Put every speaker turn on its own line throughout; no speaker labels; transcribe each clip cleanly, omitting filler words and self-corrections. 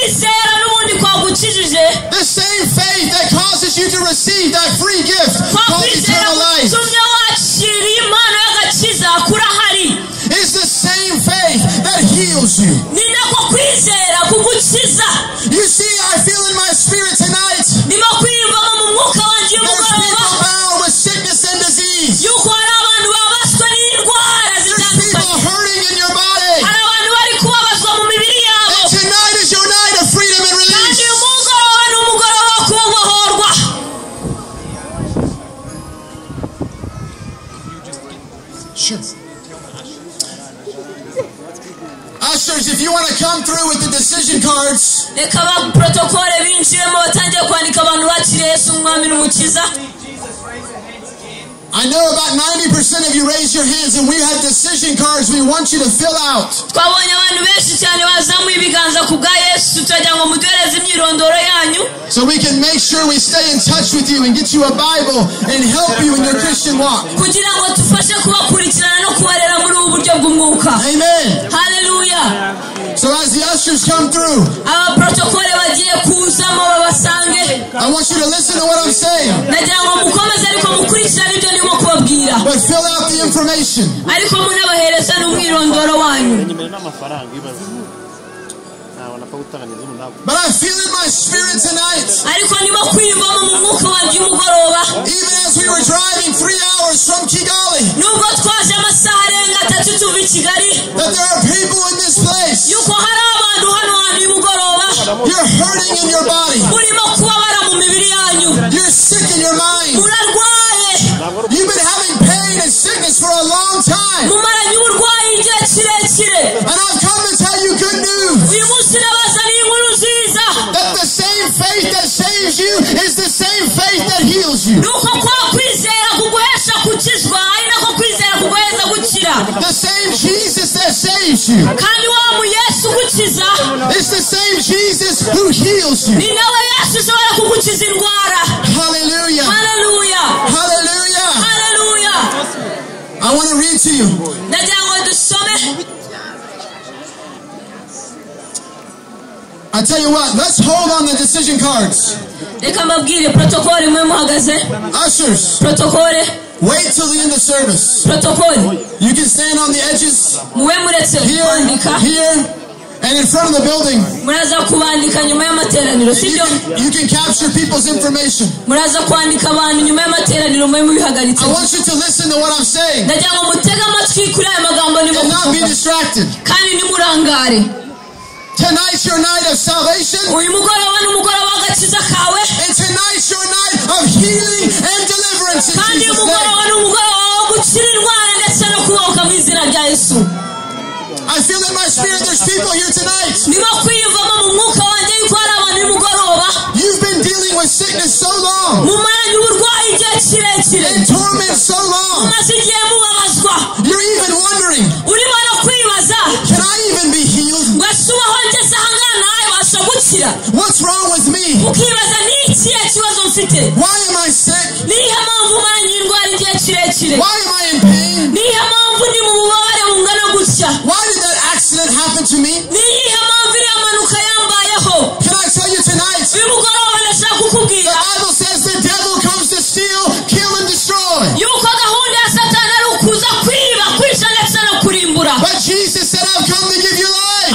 kwizera n'ubundi kwagukijije.
The same faith that causes you to receive that free gift called eternal life is the same faith that heals you. You see, I feel in my spirit tonight there's people bound with sickness and disease. There's people hurting in your body. And tonight is your night of freedom and release. Sure. Ushers, if you want to come through with the decision cards, I know about 90% of you raise your hands, and we have decision cards we want you to fill out. So we can make sure we stay in touch with you and get you a Bible and help you in your Christian walk. Amen.
Hallelujah.
So as the ushers come through, I want you to listen to what I'm saying. But fill out the information. But I feel in my spirit tonight, even as we were driving 3 hours from Kigali, that there are people in this place. You're hurting in your body. You're sick in your mind. You've been having pain and sickness for a long time. And I've come to tell you good news. That the same faith that saves you is the same faith that heals you. The same Jesus that saves you is the same Jesus who heals you. Hallelujah.
Hallelujah.
Hallelujah.
Hallelujah.
I want to read to you. I tell you what, let's hold on the decision cards. Ushers, wait till the end of service. You can stand on the edges, here, and in front of the building. You can capture people's information. I want you to listen to what I'm saying and not be distracted. Tonight's your night of salvation. And tonight's your night of healing and deliverance in Jesus' name. I feel in my spirit there's people here tonight. You've been dealing with sickness so long, and torment so long. You're even wondering, can I even be healed? What's wrong with me? Why am I sick? Why am I in pain? Why did that accident happen to me? Can I tell you tonight? The Bible says the devil comes to steal, kill, and destroy. But Jesus said, I've come to give you life.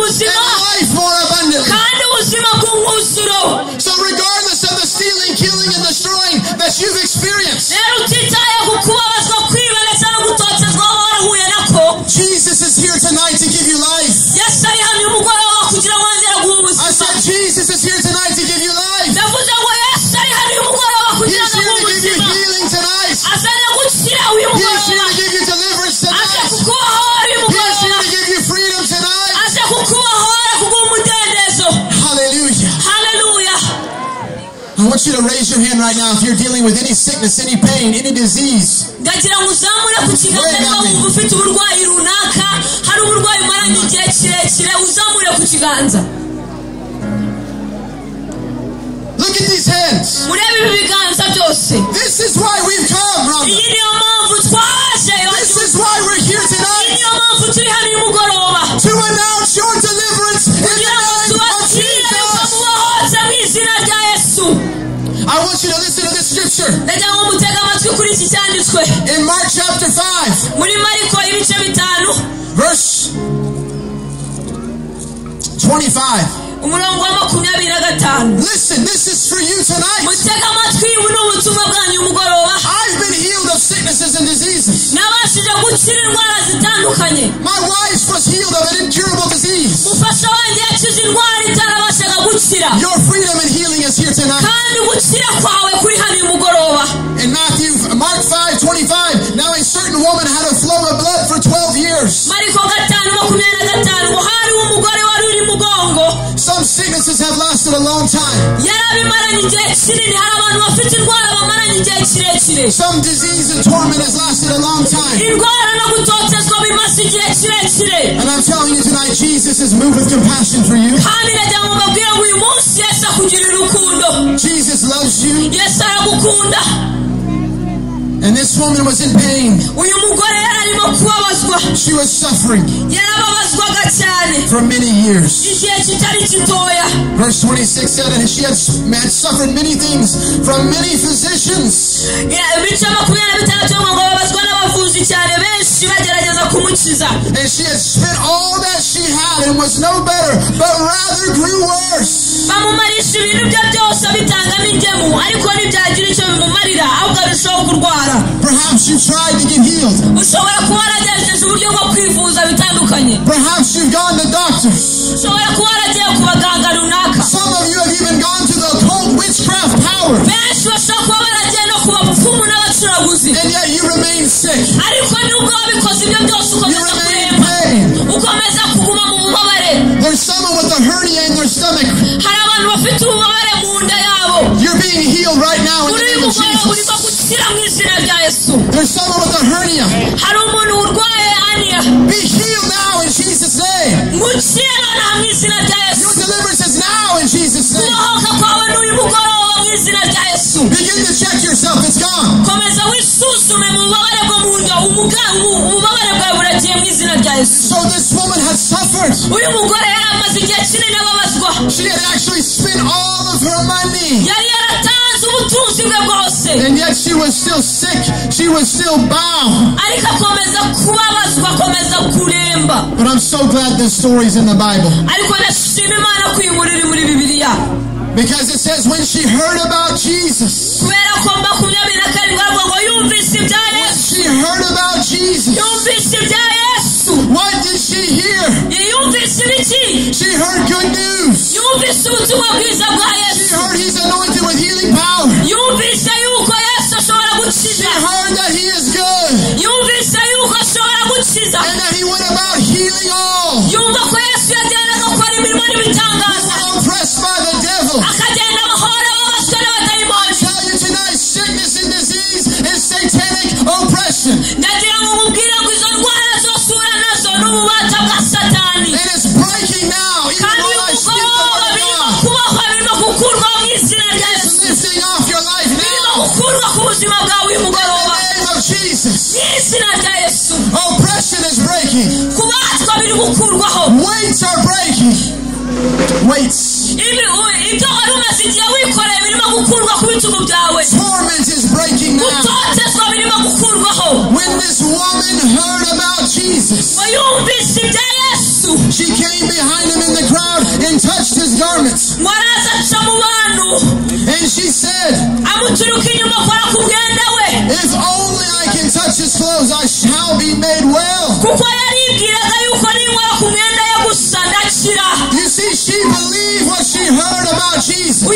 And life more abundantly. So regardless of the stealing, killing, and destroying that you've experienced, Jesus is here tonight to give you life. I said Jesus is here tonight to give you life. He's here to give you healing tonight. He's here to give you deliverance tonight. He's here to give you freedom tonight. Hallelujah.
Hallelujah.
I want you to raise your hand right now if you're dealing with any sickness, any pain, any disease. Look at these hands. This is why we've come, Rhonda. This is why we're here tonight. To announce your deliverance in scripture. In Mark chapter 5, verse 25. Listen, this is for you tonight. I've been healed of sicknesses and diseases. My wife was healed of an incurable disease. Your freedom and healing is here tonight. In Mark 5:25, now a certain woman had a flow of blood for 12 years. Some sicknesses have lasted a long time. Some disease and torment has lasted a long time. And I'm telling you tonight, Jesus is moved with compassion for you. Jesus loves you. And this woman was in pain. She was suffering for many years. Verse 26 said, and she had suffered many things from many physicians. And she had spent all that she had and was no better, but rather grew worse. Perhaps you tried to get healed. Perhaps you've gone to doctors. Some of you have even gone to the occult witchcraft powers. And yet you remain sick. You remain in pain. There's someone with a hernia in their stomach. You're being healed right now in the name of Jesus. There's someone with a hernia. Be healed now in Jesus' name. Your deliverance is now in Jesus' name. Begin to check yourself. It's gone. So this woman had suffered. She had actually spent all of her money. And yet she was still sick. She was still bound. But I'm so glad this story's in the Bible. Because it says when she heard about Jesus. When she heard about Jesus. What did she hear? She heard good news. She heard he's anointed with healing power. She heard that he is good. And that he went about healing all. Who were oppressed by the devil. I tell you tonight, sickness and disease is satanic oppression. And it's breaking now. Even while I speak the word of God. It's lifting off your life now. In the name of Jesus. Oppression is breaking. Weights are breaking. Weights. Torment is breaking now. When this woman heard about Jesus, she came behind him in the crowd and touched his garments. And she said, if only I can touch his clothes, I shall be made well. You see, she believed what she heard about Jesus. She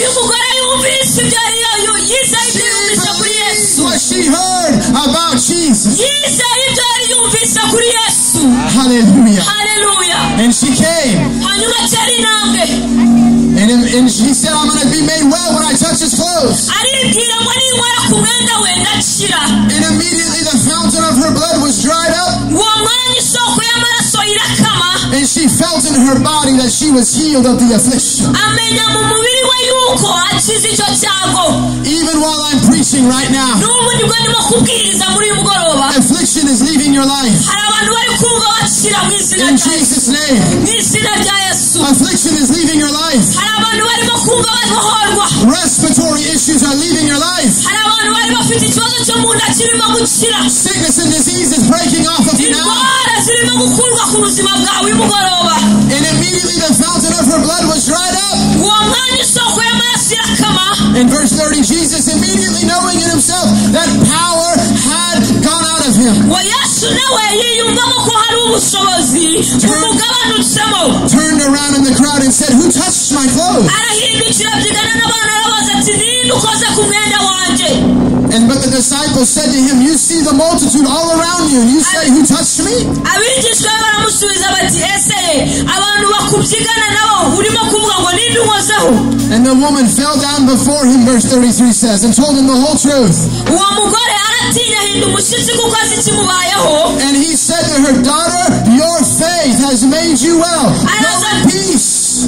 believed what she heard about Jesus. Hallelujah. And she came. And she said, I'm going to be made well when I touch his clothes. And immediately the fountain of her blood was dried up. And she felt in her body that she was healed of the affliction. Even while I'm preaching right now, affliction is leaving your life. In Jesus' name. Affliction is leaving your life. Respiratory issues are leaving your life. Sickness and disease is breaking off of you now. And immediately the fountain of her blood was dried up. In verse 30, Jesus immediately knowing in himself that power had gone out of him, turned around in the crowd and said, "Who touched my clothes?" But the disciples said to him, "You see the multitude all around you, and you say, 'Who touched me?'" And the woman fell down before him, verse 33 says, and told him the whole truth. And he said to her, "Daughter, your faith has made you well. Go in peace."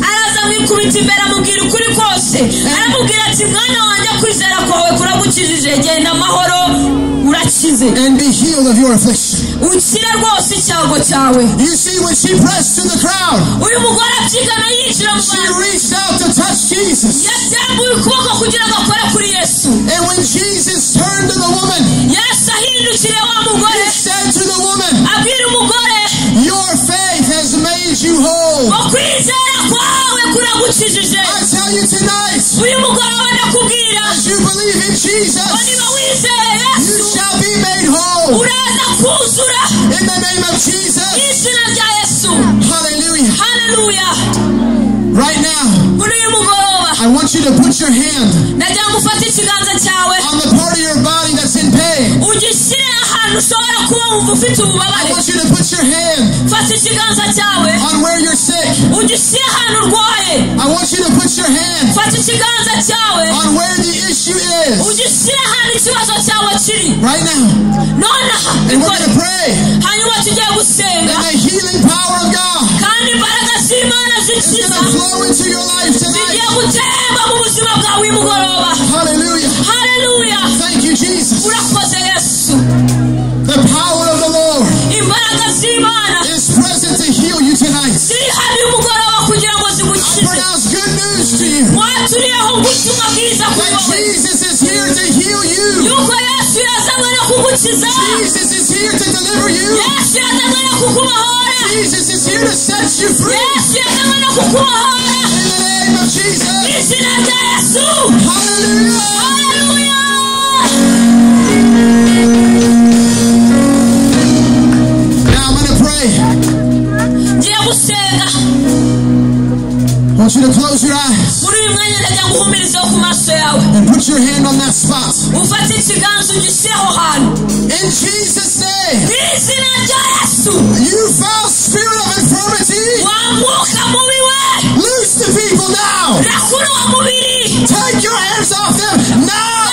And be healed of your affliction. You see, when she pressed to the crowd, she reached out to touch Jesus. And when Jesus turned to the woman, he said to the woman, "Your faith has made you whole." I tell you tonight, as you believe in Jesus, you shall be made whole. In the name of Jesus. Hallelujah.
Hallelujah.
Right now, I want you to put your hand on the part of your body that's in pain. I want you to put your hand on where you're sick. I want you to put your hand on where the issue is. Right now. And we're going to pray. And the healing power of God is going to flow into your life tonight. Hallelujah.
Hallelujah.
Thank you, Jesus. The power of the Lord is present to heal you tonight. I pronounce good news to you. That Jesus is here to heal you. Jesus is here to deliver you. Jesus is here to set you free. In the name of Jesus. Hallelujah. Now I'm going to pray. I want you to close your eyes and put your hand on that spot. In Jesus' name, you foul spirit of infirmity, loose the people now. Take your hands off them now.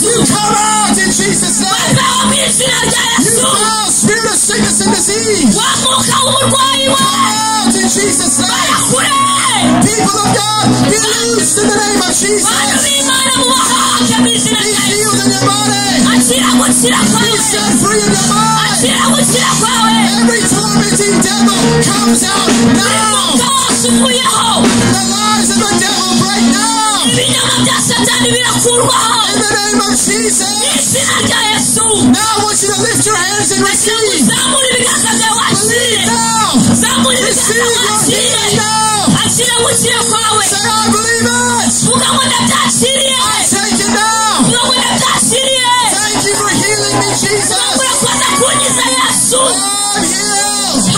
You come out in Jesus' name. You foul spirit of sickness and disease, come out in Jesus' name. People of God, be loosed in the name of Jesus. Be healed in your body. Be set free in your mind. Every tormenting devil comes out now. The lies of the devil break now. In the name of Jesus. Now I want you to lift your hands and receive. Believe now. Receive your healing now. Say, "I believe it. I take it now. Thank you for healing me, Jesus. I'm healed.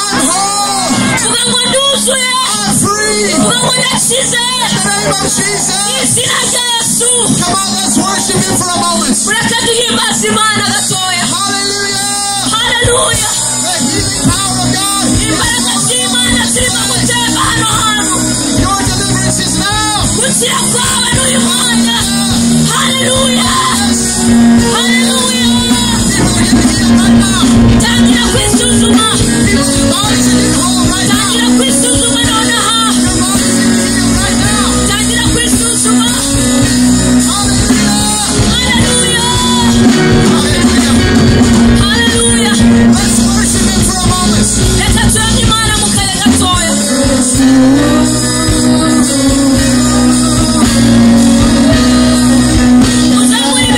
I'm whole. I'm free. In the name of Jesus." Come on, let's worship him for a moment. Hallelujah. The healing power of God. Your deliverance is now.
Hallelujah.
People are getting healed right now. People's bodies are getting whole right now. Your bodies are getting healed right now. Hallelujah. Let's worship him for a moment.
Uzamuri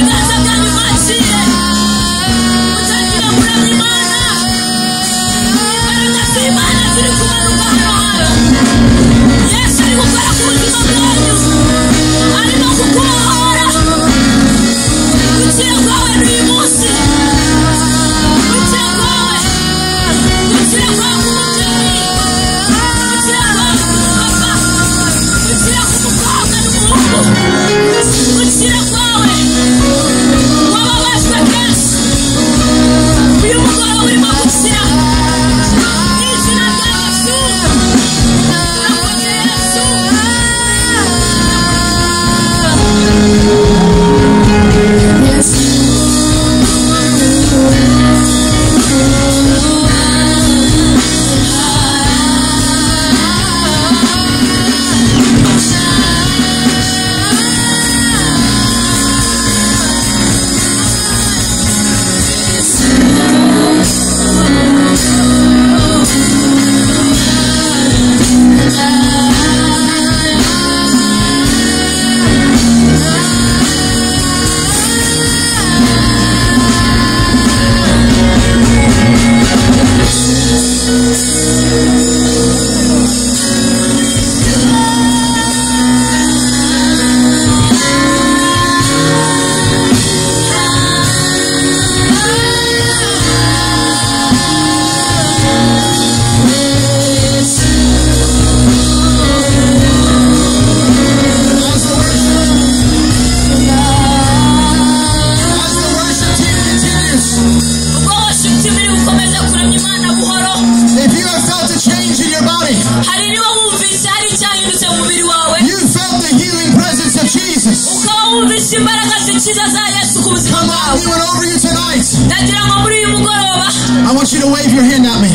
I want you to wave your hand at me.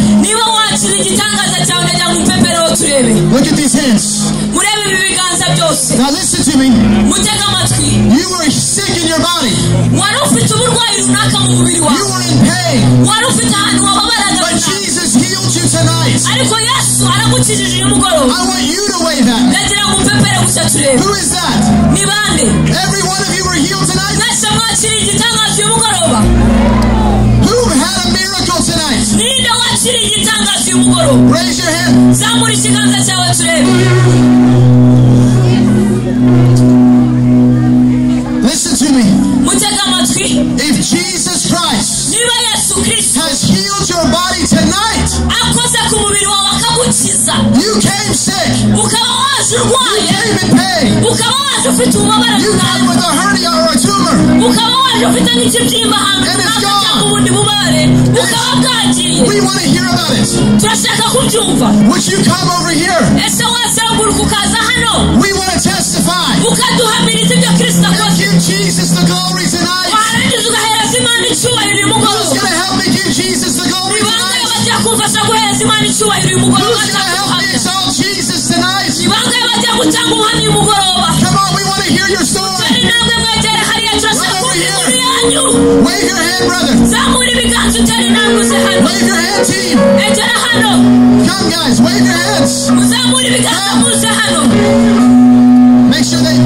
Look at these hands. Now listen to me. You were sick in your body. You were in pain. But Jesus healed you tonight. I want you to wave at me. Who is that? Every one of you were healed tonight. Who had a miracle tonight? Raise your hand. Listen to me. If Jesus Christ has healed your body tonight, you came sick. You came in pain. You came with a hernia or a tumor. And it's gone. We want to hear about it. Would you come over here? We want to testify and give Jesus the glory tonight. Who's going to help me give Jesus the glory tonight? Who's going to help me exalt Jesus tonight? Come on, we want to hear your story. Right over here. Wave your hand, brother. Wave your hand, team. Come, guys, wave your hands. Make sure they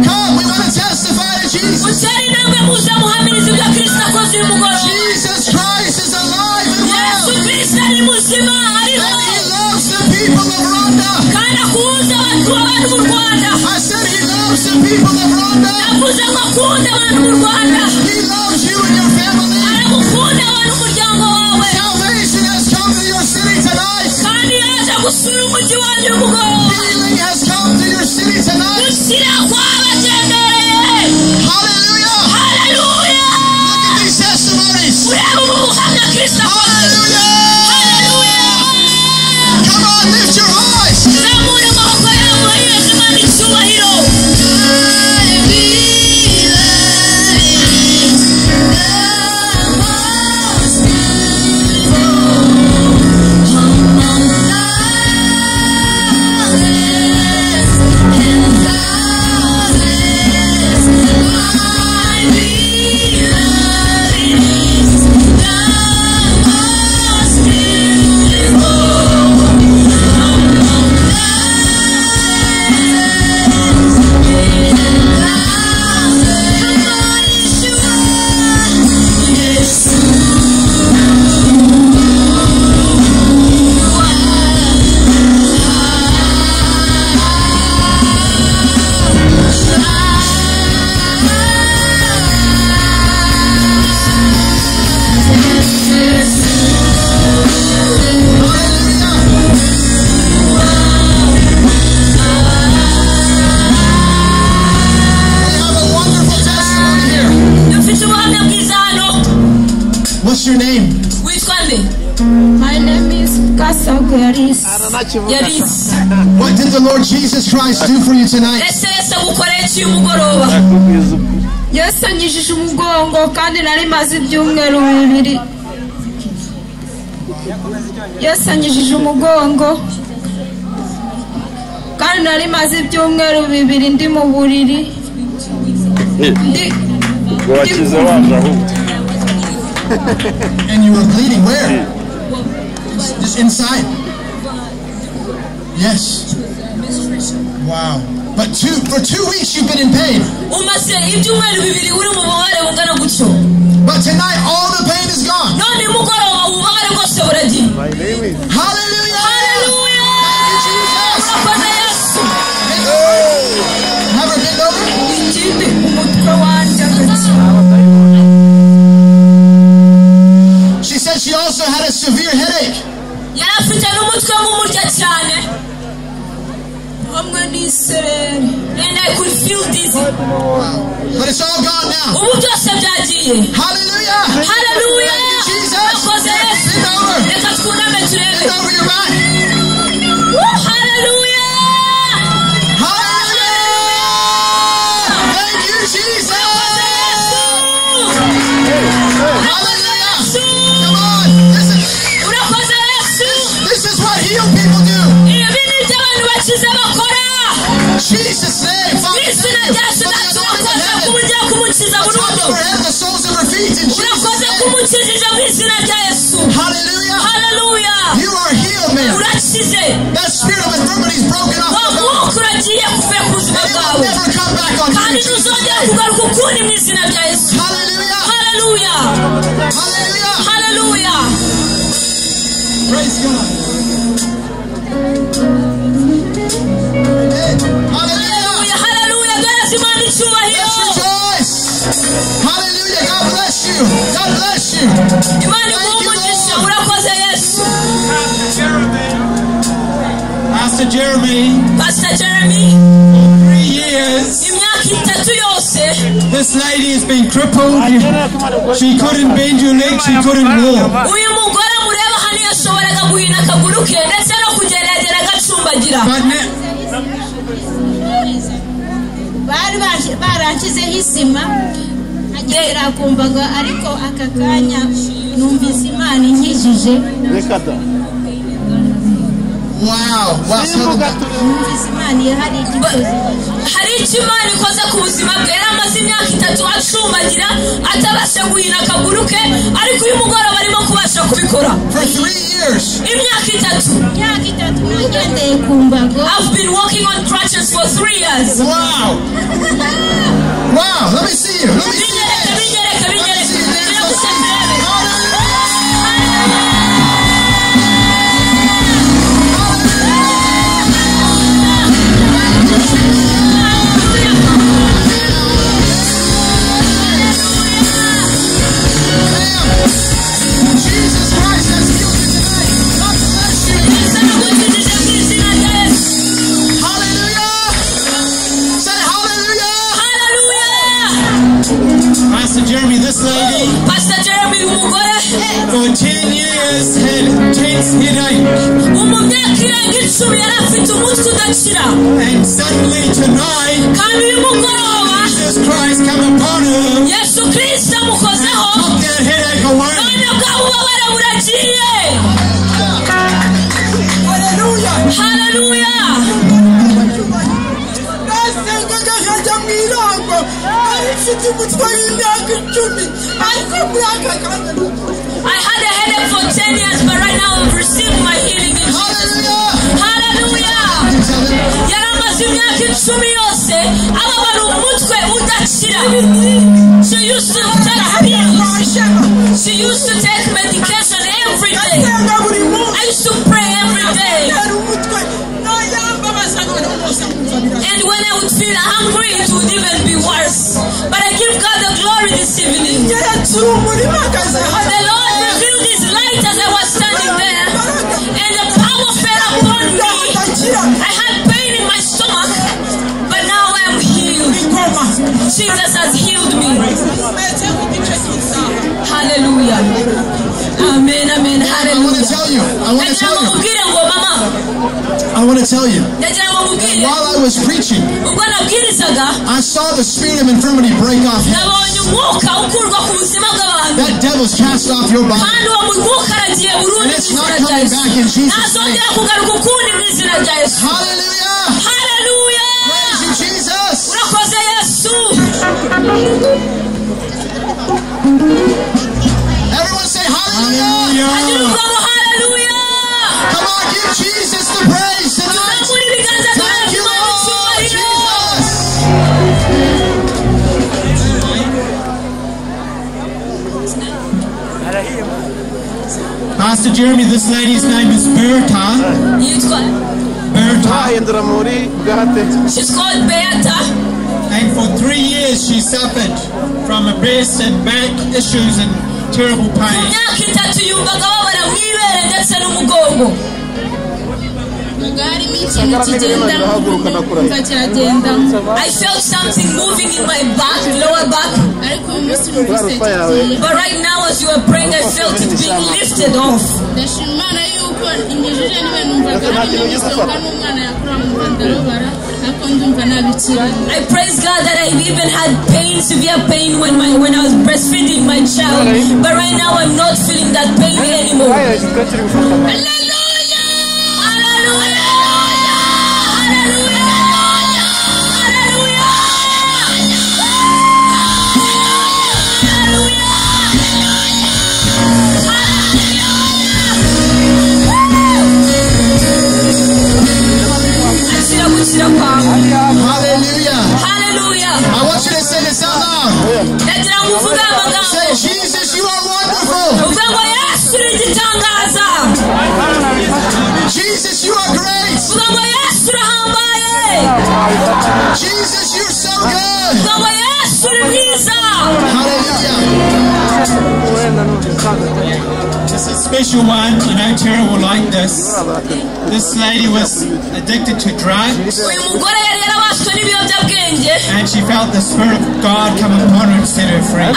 come. We want to testify to Jesus. Jesus Christ is alive and well. And He loves the people of Rwanda. I said He loves the people of Rwanda. He loves you and your family. Salvation has come to your city tonight. Healing has come to your city tonight. Hallelujah. Look at these testimonies. Hallelujah. Come on, lift your voice. What did the Lord Jesus Christ do for you tonight?
Yasanyishije umugongo kandi nari maze ibyumweru bibiri. Yasanyishije umugongo kandi nari maze ibyumweru bibiri ndi mu buriri.
And you were bleeding where? Just inside? Yes. Wow. But for 2 weeks you've been in pain. But tonight all the pain is gone. Hallelujah! Hallelujah! Thank you, Jesus. Have her bend over. She said she also had a severe headache.
And I could feel dizzy.
Wow. But it's all gone now. Hallelujah!
Hallelujah!
Thank you, Jesus. Bend over. Bend over your back.
Hallelujah!
Hallelujah! Thank you, Jesus. Hallelujah! Come on, listen. This is what healed people do. Jesus' name, Father, thank you for the anointing of heaven. The top of her head, the soles of her feet, in Jesus' name. Hallelujah.
Hallelujah.
You are healed, man. That spirit of infirmity is broken off your body. And it will never come back on you. Hallelujah.
Hallelujah.
Hallelujah.
Hallelujah.
Praise God. Hallelujah.
Hallelujah.
Let's rejoice. Hallelujah. God bless you. God bless you. Thank you, Lord.
Pastor Jeremy.
Pastor Jeremy.
For 3 years. This lady has been crippled. She couldn't bend your leg. She couldn't walk.
Baranshyizeho isima agera kumvaga ariko aka kanya numvise Imana inkijije.
Wow.
Hari icyo Imana ikoze ku buzima bwe. Yari amaze imyaka 3 acumbagira atabasha guhina akaguru ke, ariko uyu mugoroba arimo kubasha kubikora.
For 3 years.
Imyaka 3.
Nagendeye ku mbago.
I've been walking on crutches for 3 years.
Wow. Wow. Let me see you. Let me see you. Jesus Christ has healed you tonight. God bless you. Hallelujah. Say hallelujah.
Hallelujah.
Pastor Jeremy, this lady.
Pastor Jeremy, umugore.
For 10 years had intense headache. And suddenly tonight, Jesus Christ come upon her. Took that headache away.
Hallelujah. I had a headache for 10 years, but right now I've received my healing.
Hallelujah.
Hallelujah. She used to take pills. She used to take medication every day. I used to pray every day. And when I would feel hungry, it would even be worse. But I give God the glory this evening. The Lord revealed His light as I was standing there, and the power fell upon me. I had pain in my stomach, but now I am healed. Jesus has healed me. Hallelujah. Amen. Amen. Hallelujah.
I want to tell you. While I was preaching, I saw the spirit of infirmity break off heads. That devil's cast off your body. And it's not coming back in Jesus' name. Hallelujah!
Hallelujah!
Praise you, Jesus! Everyone say hallelujah!
Hallelujah!
Come on, give Jesus the praise tonight! Thank you, Lord Jesus!
Pastor Jeremy, this lady's name is Berta. Berta.
She's called Beata.
And for 3 years she suffered from a breast and back issues and terrible pain.
I felt something moving in my back, lower back. But right now as you were praying, I felt it being lifted off. I praise God that I even had pain, severe pain when I was breastfeeding my child. But right now I'm not feeling that pain anymore. Hallelujah!
Hallelujah.
Hallelujah.
I want you to say this out loud. Say, Jesus, you are wonderful. Jesus, you are great. Jesus, you're so good. Hallelujah.
It's a special one, you know, Tara will like this. This lady was addicted to drugs. And she felt the Spirit of God come upon her and set her free.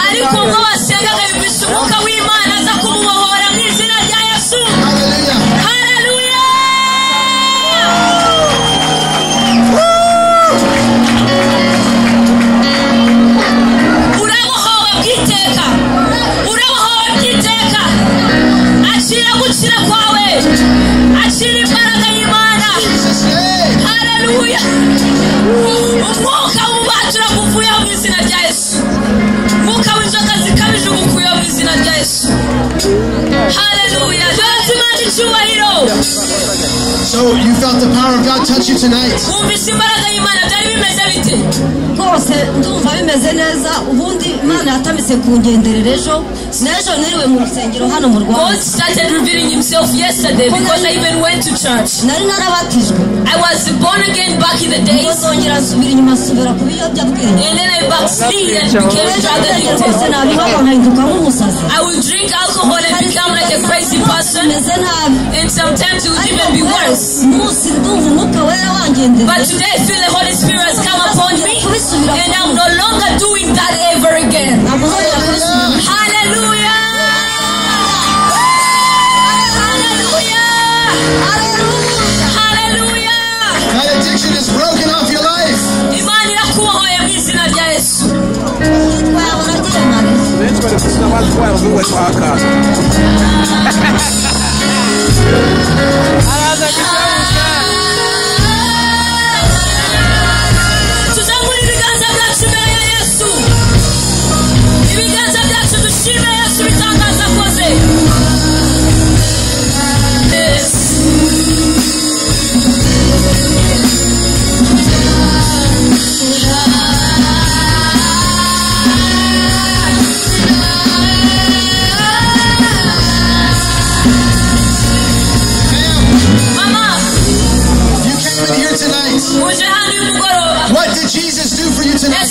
So you felt the power of God touch you tonight.
rwose ndumva bimeze neza ubundi Imana yatamise kungenderera ejo n'ejo niriwe mu rusengero hano mu Rwanda.
God started revealing himself yesterday because I even went to church.
Nari narabatijwe.
I was born again back in the days.
Nzongera nsubira inyuma nsubira ku biyobyabwenge.
And then I backslid and became drug addicted.
I
will drink alcohol and become like a crazy person. And sometimes it would even be worse. But today I feel the Holy Spirit has come upon me and I'm no longer doing that ever again. Hallelujah! Hallelujah!
That addiction is broken off your life. What did Jesus do for you tonight?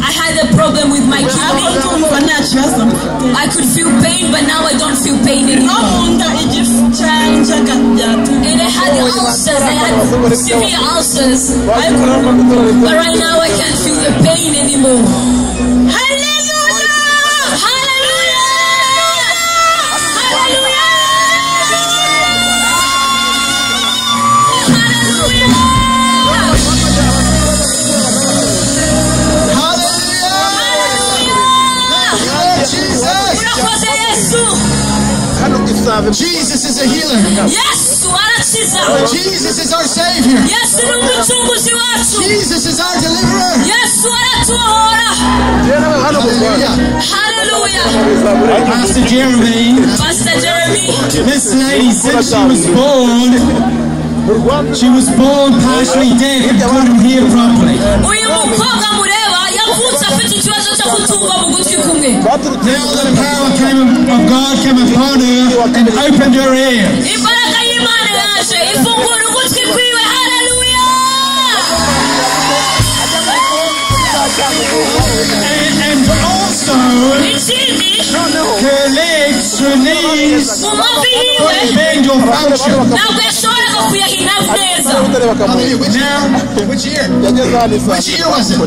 I had a problem with my kidney. I could feel pain, but now I don't feel pain anymore. And I had ulcers. I had severe ulcers. But right now I can't feel the pain anymore. Hallelujah!
Jesus is a healer. Jesus is our Savior. Jesus is our deliverer.
Hallelujah.
Pastor Jeremy, this lady said she was born partially deaf and couldn't hear properly.
Now the power of God came upon her and opened her ears. And also her legs, her knees couldn't bend or function. Now, which ear? Which ear was it?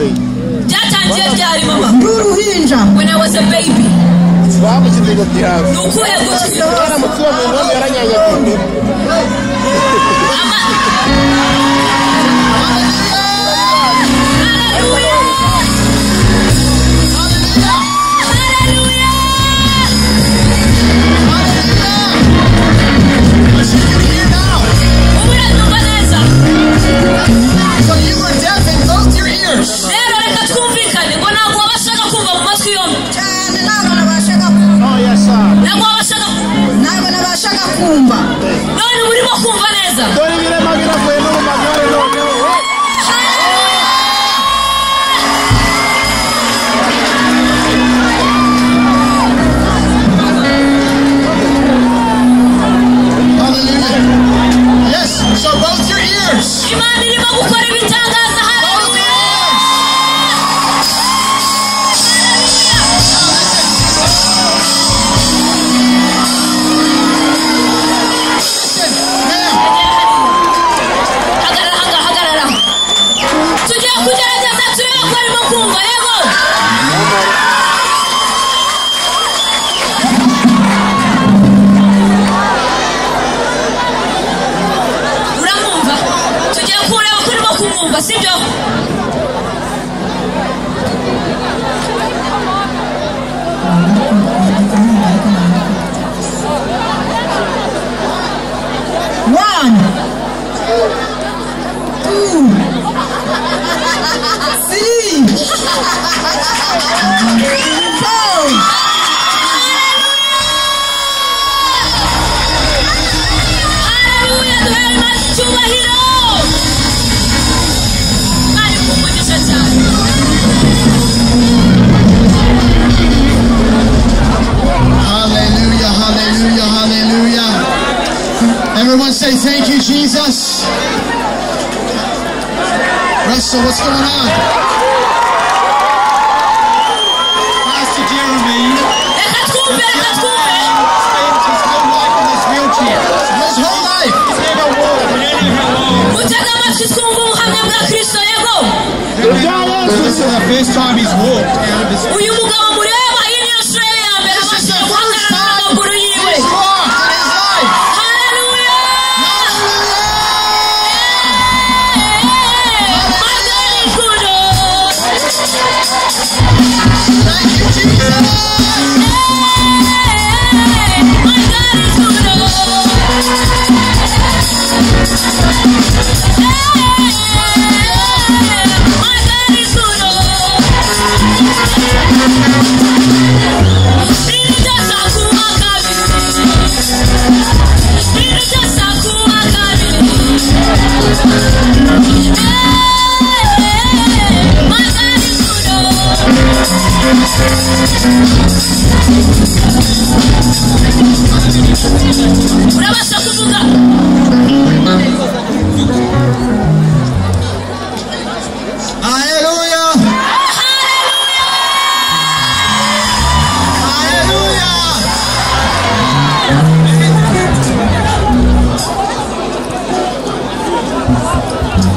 When I was a baby.
So you were deaf in both your ears. Everyone say thank you, Jesus. Russell, what's going on?
Pastor Jeremy
spent his whole life in this wheelchair. His whole life. This is the first time he's walked out of his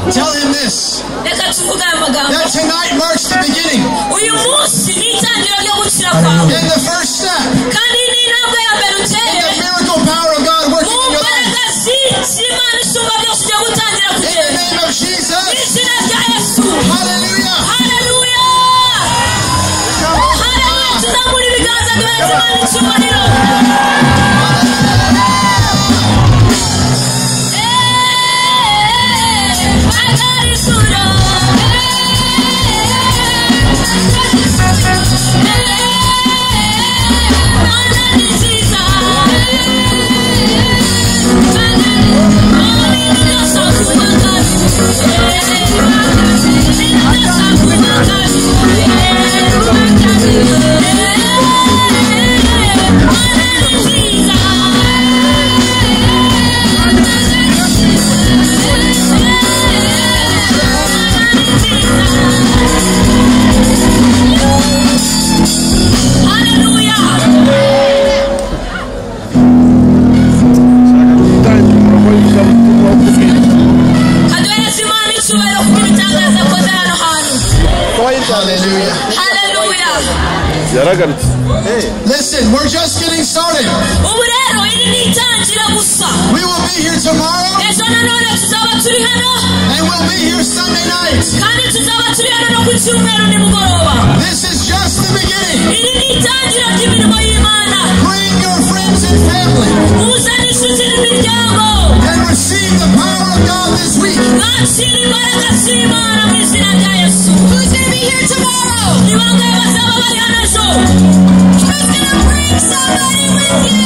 Tell him this. That tonight marks the beginning. In the first step. In the miracle power of God working in your life. In the name of Jesus. Hallelujah. Hallelujah. Listen, we're just getting started. We will be here tomorrow. And we'll be here Sunday night. This is just the beginning. Bring your friends and family and receive the power of God this week. Who's going to be here tomorrow? Who's going to bring somebody with you?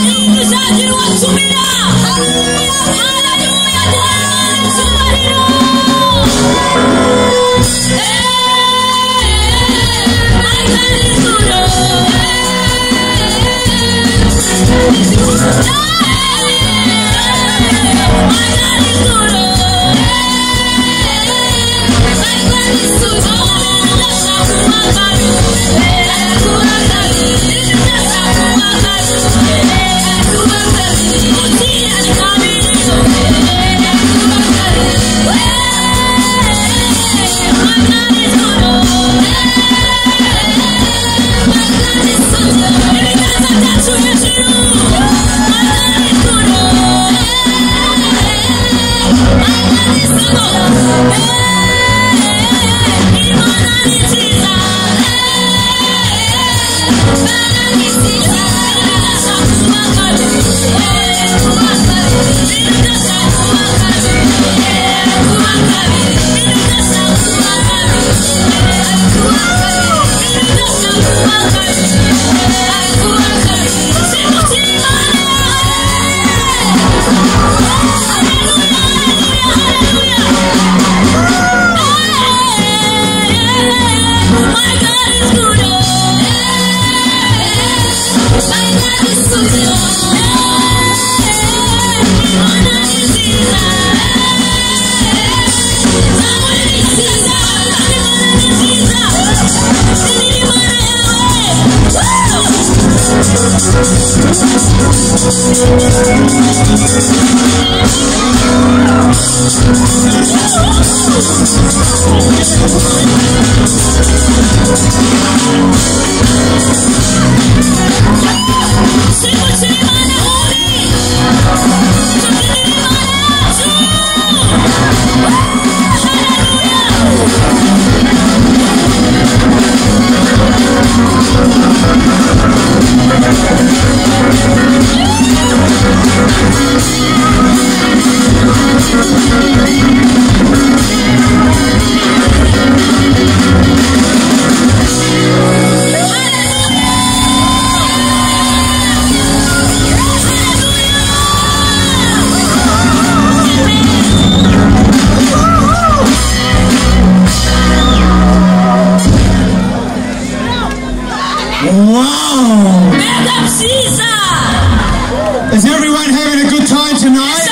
Is everyone having a good time tonight?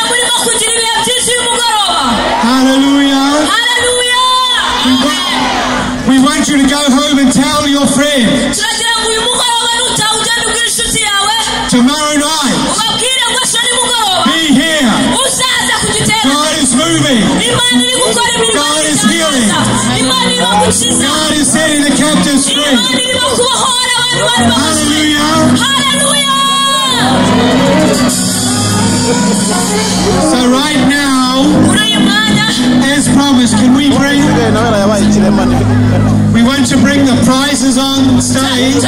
Hallelujah. We want you to go home and tell your friends. Tomorrow night, be here. God is moving. God is healing. God is setting the captives free. Hallelujah. So right now, as promised, can we bring? We want to bring the prizes on stage.